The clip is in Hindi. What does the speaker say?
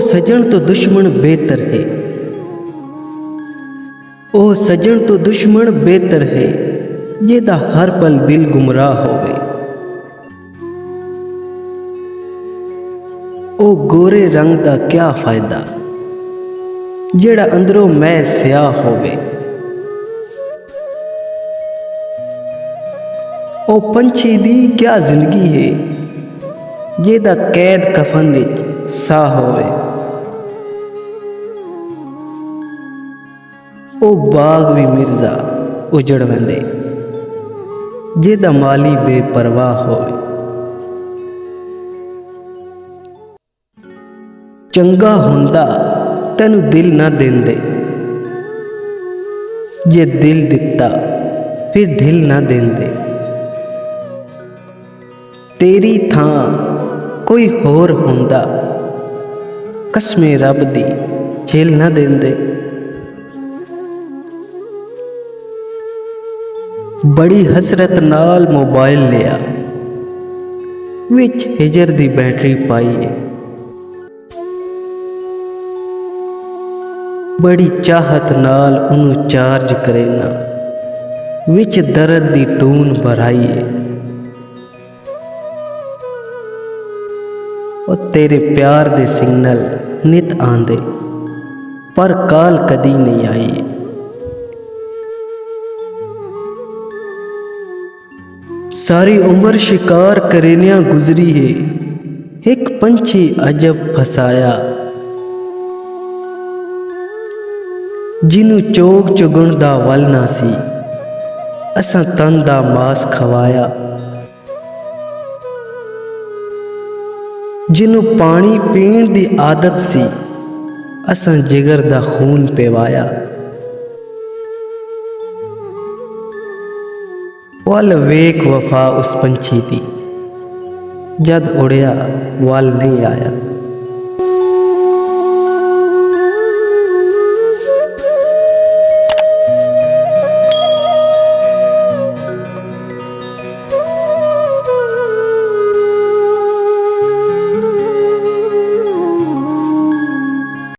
सजन तो दुश्मन बेहतर है, ओ सजन तो दुश्मन बेहतर है, जेदा हर पल दिल गुमराह होवे। ओ गोरे रंग दा क्या फायदा, जेड़ा अंदरों मैं स्याह होवे। ओ पंछी दी क्या जिंदगी है, जेदा कैद कफन विच साह होवे। ओ बाग भी मिर्जा उजड़ वेंदे, जेदा माली बेपरवाह होवे। चंगा हुंदा तैनू दिल ना देंदे, जे दिल दिता फिर ढिल ना देंदे। तेरी थां कोई होर हुंदा, कसमे रब दी झेल ना देंदे। बड़ी हसरत नाल मोबाइल लिया, विच हिजर दी बैटरी पाई है। बड़ी चाहत नाल उन्हू चार्ज करेना, विच दर्द दी टून भराई है। और तेरे प्यार दे सिग्नल नित आंदे, पर काल कदी नहीं आई है। सारी उम्र शिकार करेनिया गुजरी है, एक पंछी अजब फसाया। जिनू चोग चुगण दा वल ना सी, असां तन दा मास खवाया। जिनू पानी पीण दी आदत सी, असां जिगर दा खून पिवाया। वल वेख वफा उस पंछी दी, जद उड़िया वल नहीं आया।